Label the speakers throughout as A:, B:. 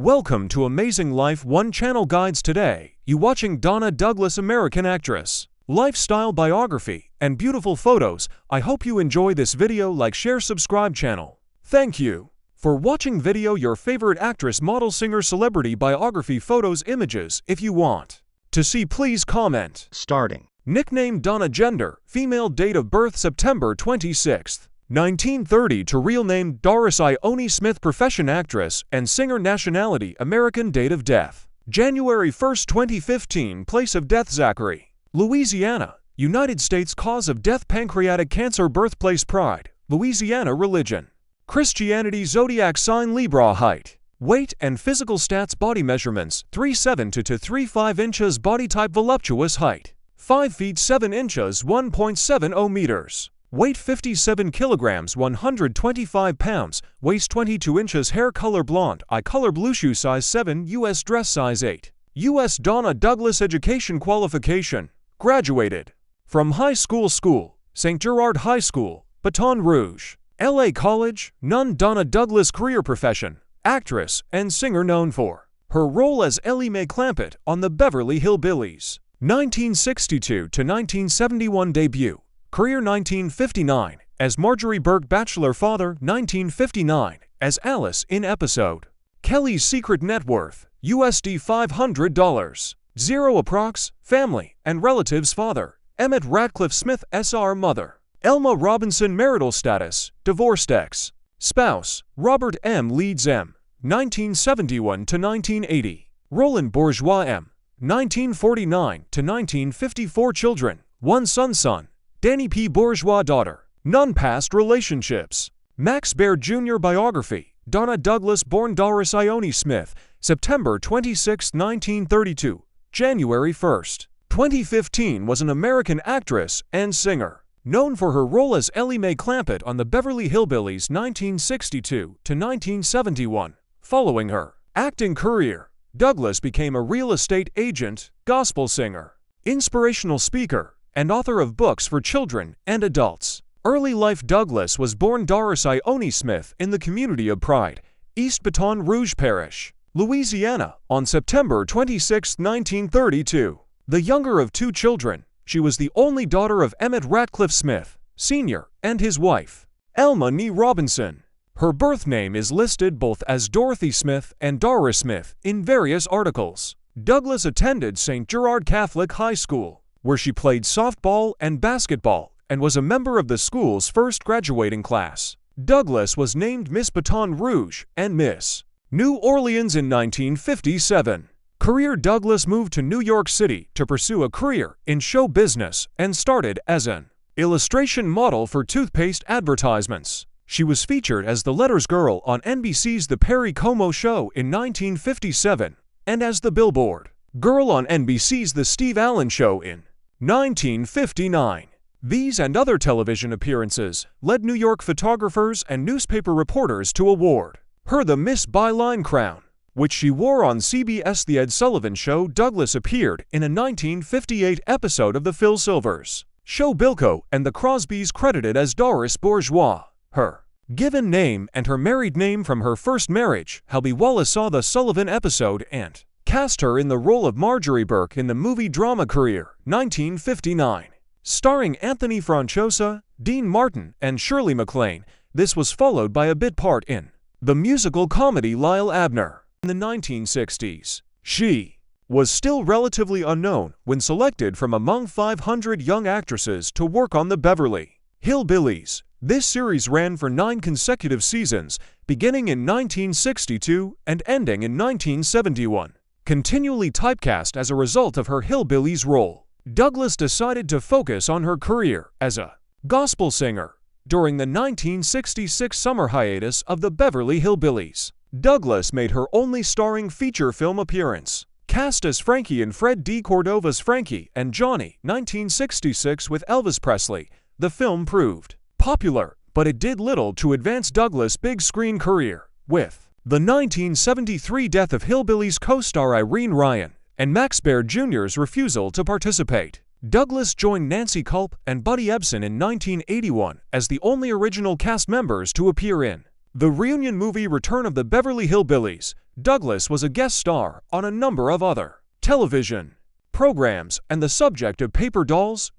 A: Welcome to Amazing Life One Channel Guides. Today, you watching Donna Douglas, American actress, lifestyle biography, and beautiful photos. I hope you enjoy this video. Like, share, subscribe channel. Thank you for watching video. Your favorite actress, model, singer, celebrity biography photos, images. If you want to see, please comment.
B: Starting.
A: Nickname Donna. Gender female. Date of birth September 26, 1930 to real name Doris Ione Smith. Profession actress and singer. Nationality American. Date of death January 1, 2015. Place of death Zachary, Louisiana, United States. Cause of death pancreatic cancer. Birthplace Pride, Louisiana. Religion Christianity. Zodiac sign Libra. Height, weight, and physical stats. Body measurements 3'7" to 3'5" inches. Body type voluptuous. Height 5 feet 7 inches 1.70 meters. Weight 57 kilograms 125 pounds. Waist 22 inches. Hair color blonde. Eye color blue. Shoe size 7. U.S. Dress size 8. U.S. Donna Douglas. Education qualification. Graduated from high school. St. Gerard High School, Baton Rouge, L.A. College. None. Donna Douglas. Career. Profession actress and singer, known for her role as Ellie Mae Clampett on the Beverly Hillbillies. 1962 to 1971 debut. Career 1959 as Marjorie Burke. Bachelor. Father 1959 as Alice in episode Kelly's Secret. Net worth USD $500. Zero. Approx. Family and relatives. Father Emmett Ratcliffe Smith Sr. Mother Elma Robinson. Marital status divorced. Ex spouse Robert M. Leeds M. 1971 to 1980. Roland Bourgeois M. 1949 to 1954. Children: one son Danny P. Bourgeois. Daughter none. Past relationships: Max Baird Jr. Biography Donna Douglas, born Doris Ione Smith, September 26, 1932, January 1, 2015, was an American actress and singer, known for her role as Ellie Mae Clampett on the Beverly Hillbillies 1962 to 1971. Following her acting career, Douglas became a real estate agent, gospel singer, inspirational speaker, and author of books for children and adults. Early life: Douglas was born Doris Ione Smith in the community of Pride, East Baton Rouge Parish, Louisiana, on September 26, 1932. The younger of two children, she was the only daughter of Emmett Ratcliffe Smith, Sr., and his wife, Elma Nee Robinson. Her birth name is listed both as Dorothy Smith and Doris Smith in various articles. Douglas attended St. Gerard Catholic High School, where she played softball and basketball and was a member of the school's first graduating class. Douglas was named Miss Baton Rouge and Miss New Orleans in 1957. Career: Douglas moved to New York City to pursue a career in show business and started as an illustration model for toothpaste advertisements. She was featured as the Letters Girl on NBC's The Perry Como Show in 1957 and as the Billboard Girl on NBC's The Steve Allen Show in 1959. These and other television appearances led New York photographers and newspaper reporters to award her the Miss Byline crown, which she wore on CBS The Ed Sullivan Show. Douglas appeared in a 1958 episode of the Phil Silvers Show Bilko and the Crosbys, credited as Doris Bourgeois. Her given name and her married name from her first marriage. Helby Wallace saw the Sullivan episode and cast her in the role of Marjorie Burke in the movie drama Career, 1959, starring Anthony Franciosa, Dean Martin, and Shirley MacLaine. This was followed by a bit part in the musical comedy Lyle Abner. In the 1960s, she was still relatively unknown when selected from among 500 young actresses to work on the Beverly Hillbillies. This series ran for 9 consecutive seasons, beginning in 1962 and ending in 1971. Continually typecast as a result of her Hillbillies role, Douglas decided to focus on her career as a gospel singer during the 1966 summer hiatus of the Beverly Hillbillies. Douglas made her only starring feature film appearance, cast as Frankie in Fred D. Cordova's Frankie and Johnny, 1966, with Elvis Presley. The film proved popular, but it did little to advance Douglas' big screen career. With the 1973 death of Hillbillies co-star Irene Ryan and Max Baird Jr.'s refusal to participate, Douglas joined Nancy Culp and Buddy Ebsen in 1981 as the only original cast members to appear in the reunion movie Return of the Beverly Hillbillies. Douglas was a guest star on a number of other television programs and the subject of paper dolls,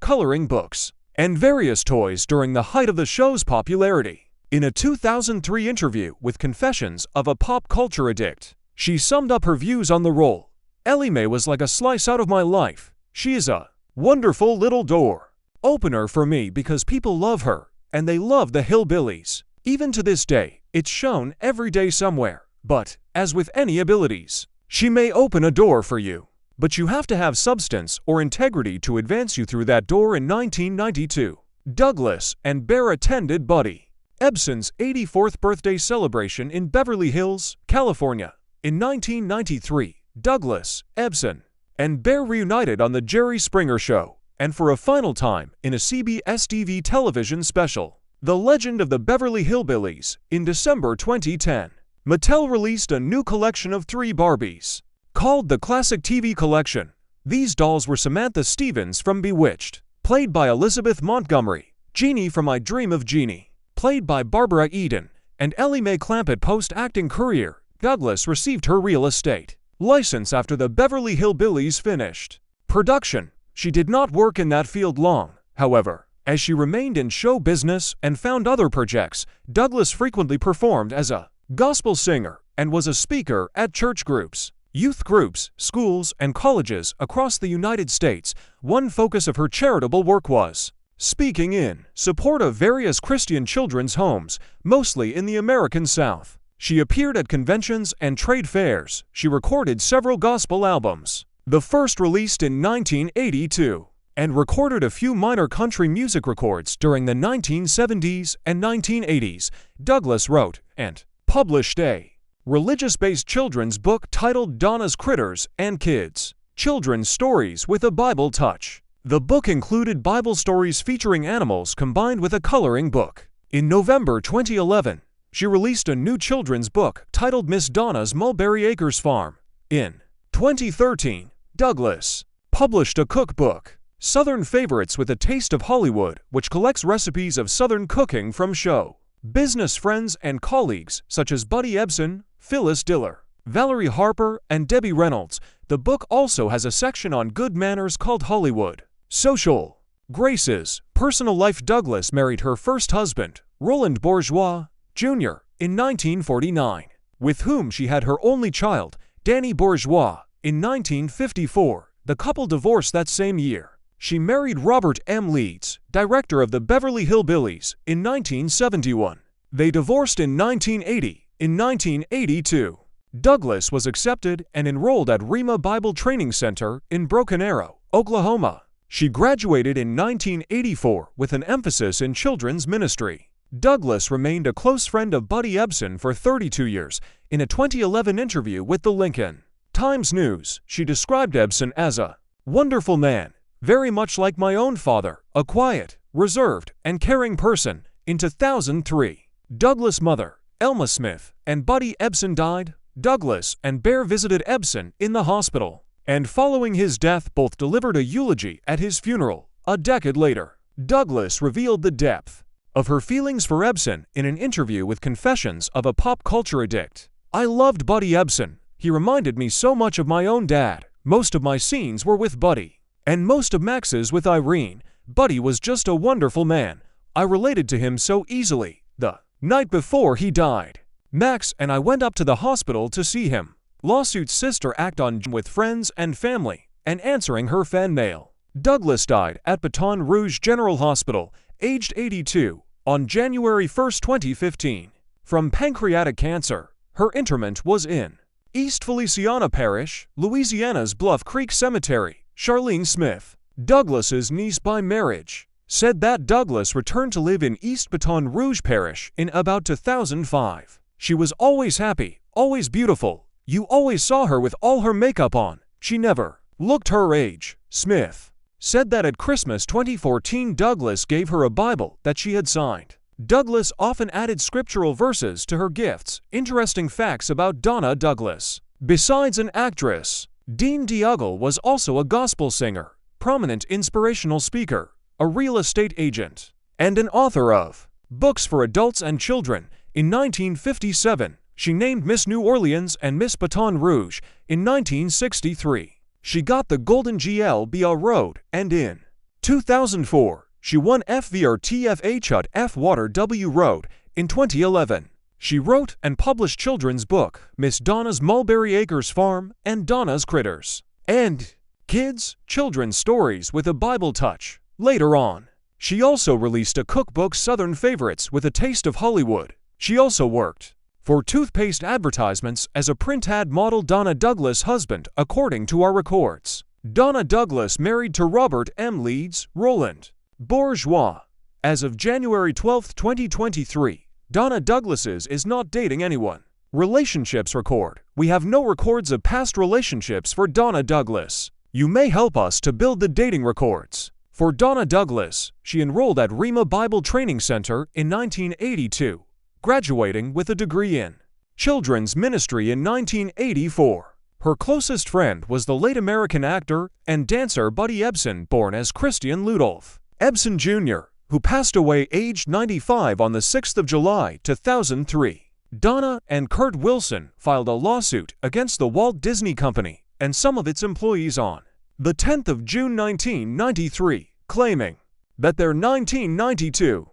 A: coloring books, and various toys during the height of the show's popularity. In a 2003 interview with Confessions of a Pop Culture Addict, she summed up her views on the role. "Ellie Mae was like a slice out of my life. She is a wonderful little door opener for me because people love her, and they love the Hillbillies. Even to this day, it's shown every day somewhere. But, as with any abilities, she may open a door for you, but you have to have substance or integrity to advance you through that door." In 1992, Douglas and Bear attended Buddy Ebsen's 84th birthday celebration in Beverly Hills, California. In 1993, Douglas, Ebsen, and Bear reunited on The Jerry Springer Show, and for a final time in a CBS TV television special, The Legend of the Beverly Hillbillies. In December 2010, Mattel released a new collection of 3 Barbies, called the Classic TV Collection. These dolls were Samantha Stevens from Bewitched, played by Elizabeth Montgomery, Jeannie from I Dream of Jeannie, played by Barbara Eden, and Ellie Mae Clampett. Post-acting career, Douglas received her real estate license after the Beverly Hillbillies finished production. She did not work in that field long, however, as she remained in show business and found other projects. Douglas frequently performed as a gospel singer and was a speaker at church groups, youth groups, schools, and colleges across the United States. One focus of her charitable work was speaking in support of various Christian children's homes, mostly in the American South. She appeared at conventions and trade fairs. She recorded several gospel albums, the first released in 1982, and recorded a few minor country music records during the 1970s and 1980s. Douglas wrote and published a religious-based children's book titled Donna's Critters and Kids, Children's Stories with a Bible Touch. The book included Bible stories featuring animals combined with a coloring book. In November 2011, she released a new children's book titled Miss Donna's Mulberry Acres Farm. In 2013, Douglas published a cookbook, Southern Favorites with a Taste of Hollywood, which collects recipes of Southern cooking from show business friends and colleagues such as Buddy Ebsen, Phyllis Diller, Valerie Harper, and Debbie Reynolds. The book also has a section on good manners called Hollywood Social Graces. Personal life. Douglas married her first husband, Roland Bourgeois, Jr., in 1949, with whom she had her only child, Danny Bourgeois, in 1954. The couple divorced that same year. She married Robert M. Leeds, director of the Beverly Hillbillies, in 1971. They divorced in 1980. In 1982, Douglas was accepted and enrolled at Rhema Bible Training Center in Broken Arrow, Oklahoma. She graduated in 1984 with an emphasis in children's ministry. Douglas remained a close friend of Buddy Ebsen for 32 years. In a 2011 interview with the Lincoln Times News, she described Ebsen as a wonderful man, very much like my own father, a quiet, reserved, and caring person. In 2003, Douglas' mother, Elma Smith, and Buddy Ebsen died. Douglas and Bear visited Ebsen in the hospital, and following his death both delivered a eulogy at his funeral. A decade later, Douglas revealed the depth of her feelings for Ebsen in an interview with Confessions of a Pop Culture Addict. "I loved Buddy Ebsen. He reminded me so much of my own dad. Most of my scenes were with Buddy, and most of Max's with Irene. Buddy was just a wonderful man. I related to him so easily. The night before he died, Max and I went up to the hospital to see him." Lawsuit's sister act on with friends and family and answering her fan mail. Douglas died at Baton Rouge General Hospital, aged 82, on January 1, 2015, from pancreatic cancer. Her interment was in East Feliciana Parish, Louisiana's Bluff Creek Cemetery. Charlene Smith, Douglas's niece by marriage, said that Douglas returned to live in East Baton Rouge Parish in about 2005. "She was always happy, always beautiful. You always saw her with all her makeup on. She never looked her age." Smith said that at Christmas 2014 Douglas gave her a Bible that she had signed. Douglas often added scriptural verses to her gifts. Interesting facts about Donna Douglas. Besides an actress, Dean Diagle was also a gospel singer, prominent inspirational speaker, a real estate agent, and an author of books for adults and children. In 1957, She named Miss New Orleans and Miss Baton Rouge in 1963. She got the Golden GLBA Road, and in 2004, she won FVRTF Hut F Water W Road in 2011. She wrote and published children's book Miss Donna's Mulberry Acres Farm and Donna's Critters, and kids' children's stories with a Bible touch. Later on, she also released a cookbook Southern Favorites with a Taste of Hollywood. She also worked for toothpaste advertisements as a print ad model. Donna Douglas' husband, according to our records. Donna Douglas married to Robert M. Leeds Roland Bourgeois. As of January 12, 2023, Donna Douglas's is not dating anyone. Relationships record. We have no records of past relationships for Donna Douglas. You may help us to build the dating records. For Donna Douglas, she enrolled at Rhema Bible Training Center in 1982, graduating with a degree in children's ministry in 1984. Her closest friend was the late American actor and dancer Buddy Ebsen, born as Christian Ludolf Ebsen Jr., who passed away aged 95 on the 6th of July, 2003. Donna and Kurt Wilson filed a lawsuit against the Walt Disney Company and some of its employees on the 10th of June 1993, claiming that their 1992